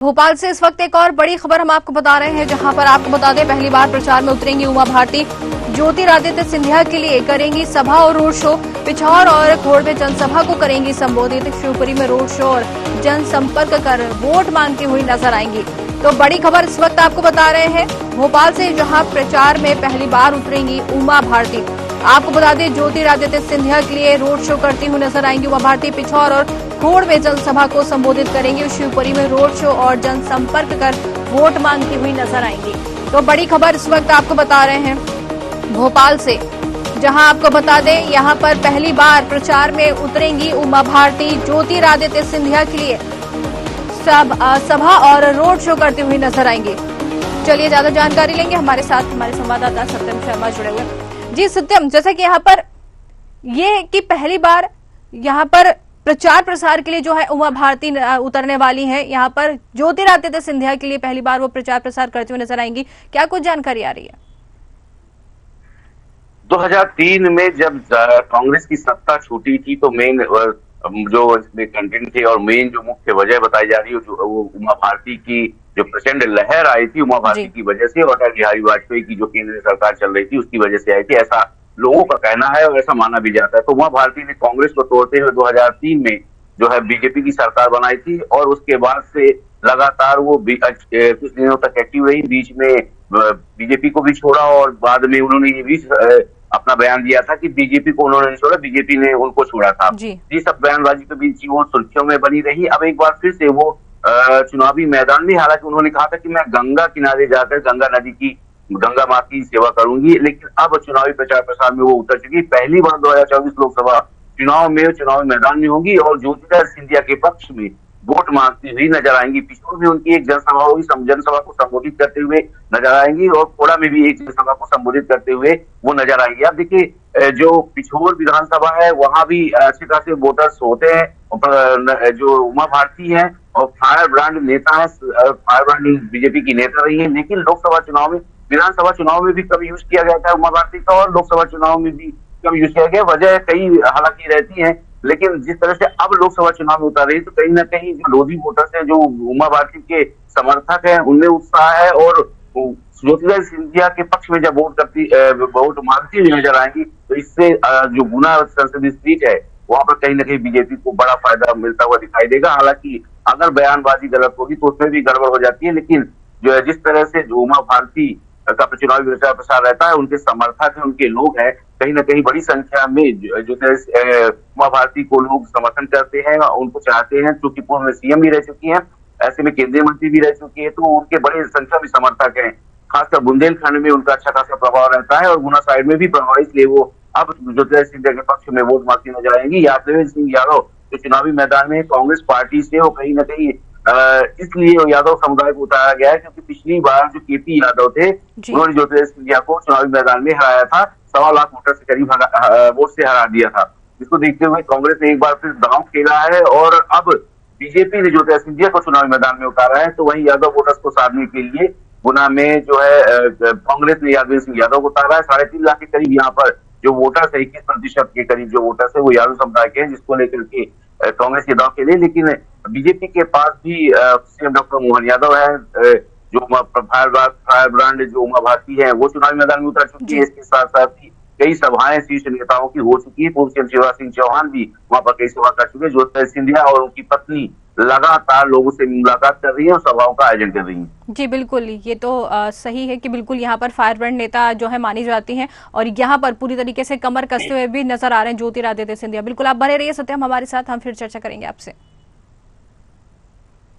भोपाल से इस वक्त एक और बड़ी खबर हम आपको बता रहे हैं, जहां पर आपको बता दें पहली बार प्रचार में उतरेंगी उमा भारती। ज्योतिरादित्य सिंधिया के लिए करेंगी सभा और रोड शो। पिछौर और घोड़ में जनसभा को करेंगी संबोधित। शिवपुरी में रोड शो और जनसंपर्क कर वोट मांगती हुई नजर आएंगी। तो बड़ी खबर इस वक्त आपको बता रहे हैं भोपाल से, जहां प्रचार में पहली बार उतरेंगी उमा भारती। आपको बता दें ज्योतिरादित्य सिंधिया के लिए रोड शो करती हुई नजर आएंगी उमा भारती। पिछौर और घोड़ में जनसभा को संबोधित करेंगी। शिवपुरी में रोड शो और जनसंपर्क कर वोट मांगती हुई नजर आएंगी। तो बड़ी खबर इस वक्त आपको बता रहे हैं भोपाल से, जहां आपको बता दें यहां पर पहली बार प्रचार में उतरेंगी उमा भारती। ज्योतिरादित्य सिंधिया के लिए सभा और रोड शो करती हुई नजर आएंगी। चलिए ज्यादा जानकारी लेंगे, हमारे साथ हमारे संवाददाता सत्यम शर्मा जुड़े हुए। जी सत्यम, जैसा कि यहाँ पर ये कि पहली बार यहाँ पर प्रचार प्रसार के लिए जो है उमा भारती उतरने वाली हैं, यहाँ पर ज्योतिरादित्य सिंधिया के लिए पहली बार वो प्रचार प्रसार करते हुए नजर आएंगी। क्या कुछ जानकारी आ रही है? 2003 में जब कांग्रेस की सत्ता छूटी थी तो मेन जो इसमें कंटेंट थे और मेन जो मुख्य वजह बताई जा रही है जो वो उमा भारती की जो प्रचंड लहर आई थी उमा भारती की वजह से, और अटल बिहारी वाजपेयी की जो केंद्र सरकार चल रही थी उसकी वजह से आई थी, ऐसा लोगों का कहना है और ऐसा माना भी जाता है। तो उमा भारती ने कांग्रेस को तोड़ते हुए 2003 में जो है बीजेपी की सरकार बनाई थी और उसके बाद से लगातार वो कुछ दिनों तक एक्टिव रही। बीच में बीजेपी को भी छोड़ा और बाद में उन्होंने ये भी अपना बयान दिया था कि बीजेपी को उन्होंने नहीं छोड़ा, बीजेपी ने उनको छोड़ा था। ये सब बयानबाजी के बीच वो सुर्खियों में बनी रही। अब एक बार फिर से वो चुनावी मैदान में, हालांकि उन्होंने कहा था कि मैं गंगा किनारे जाकर गंगा नदी की गंगा माँ की सेवा करूंगी, लेकिन अब चुनावी प्रचार प्रसार में वो उतर चुकी। पहली बार 2024 लोकसभा चुनाव में चुनावी मैदान में होगी और ज्योतिरादित्य सिंधिया के पक्ष में वोट मांगती हुई नजर आएंगी। पिछोर में उनकी एक जनसभा होगी, जनसभा को संबोधित करते हुए नजर आएंगी और खोड़ा में भी एक जनसभा को संबोधित करते हुए वो नजर आएंगी। अब देखिए जो पिछोर विधानसभा है वहां भी अच्छे खासे वोटर्स होते हैं। जो उमा भारती है और फायर ब्रांड नेता है, फायर ब्रांड बीजेपी की नेता रही है, लेकिन लोकसभा चुनाव में, विधानसभा चुनाव में भी कम यूज किया गया था उमा भारती का और लोकसभा चुनाव में भी कम यूज किया गया। वजह कई हालांकि रहती है, लेकिन जिस तरह से अब लोकसभा चुनाव में उतर रही तो कहीं ना कहीं जो लोधी वोटर्स हैं, जो उमा भारती के समर्थक हैं, उनमें उत्साह है और ज्योतिरादित्य सिंधिया के पक्ष में जब वोट मांगती हुई नजर आएंगी तो इससे जो गुना संसदीय सीट है वहां पर कहीं ना कहीं बीजेपी को बड़ा फायदा मिलता हुआ दिखाई देगा। हालांकि अगर बयानबाजी गलत होगी तो उसमें भी गड़बड़ हो जाती है, लेकिन जो है जिस तरह से जो उमा भारती का चुनावी प्रचार प्रसार रहता है, उनके समर्थक है, उनके लोग हैं, कहीं ना कहीं बड़ी संख्या में जो उमा भारती को लोग समर्थन करते हैं, उनको चाहते हैं, क्योंकि पूर्व में सीएम भी रह चुकी हैं, ऐसे में केंद्रीय मंत्री भी रह चुकी है, तो उनके बड़ी संख्या में समर्थक हैं। खासकर बुंदेलखंड में उनका अच्छा खासा प्रभाव रहता है और गुना साइड में भी प्रभाव, इसलिए वो अब ज्योतिरादित्य सिंधिया के पक्ष में वोट मांगती नजर आएंगी। यादव सिंह यादव जो चुनावी मैदान में कांग्रेस पार्टी से, वो कहीं ना कहीं इसलिए यादव समुदाय को उतारा गया है क्योंकि पिछली बार जो केपी यादव थे उन्होंने ज्योतिरादित्य सिंधिया को चुनावी मैदान में हराया था, 1.25 लाख वोटर से करीब वोट से हरा दिया था। जिसको देखते हुए कांग्रेस ने एक बार फिर दांव खेला है और अब बीजेपी ने ज्योतिरादित्य सिंधिया को चुनावी मैदान में उतारा है। तो वहीं यादव वोटर्स को साधने के लिए गुना में जो है कांग्रेस ने यादव सिंह यादव को उतारा है। 3.5 लाख के करीब यहाँ पर जो वोटर्स है, 21% के करीब जो वोटर्स है वो यादव समुदाय के हैं, जिसको लेकर के कांग्रेस के दाव के लिए। लेकिन बीजेपी के पास भी सीएम डॉक्टर मोहन यादव है, जो फायर ब्रांड जो उमा भारती है वो चुनावी मैदान में उतर चुकी है। इसके साथ साथ ही कई सभाएं शीर्ष नेताओं की हो चुकी है। पूर्व सीएम शिवराज सिंह चौहान भी वहां पर कई सभा कर चुके हैं। ज्योतिरादित्य सिंधिया और उनकी पत्नी लगातार लोगों से मुलाकात कर रही है और सभाओं का आयोजन कर रही है। जी बिल्कुल, ये तो सही है कि बिल्कुल यहाँ पर फायर ब्रांड नेता जो है मानी जाती हैं और यहाँ पर पूरी तरीके से कमर कसते हुए भी नजर आ रहे हैं ज्योतिरादित्य सिंधिया। बिल्कुल आप बने रहिए सत्यम हमारे साथ, हम फिर चर्चा करेंगे आपसे।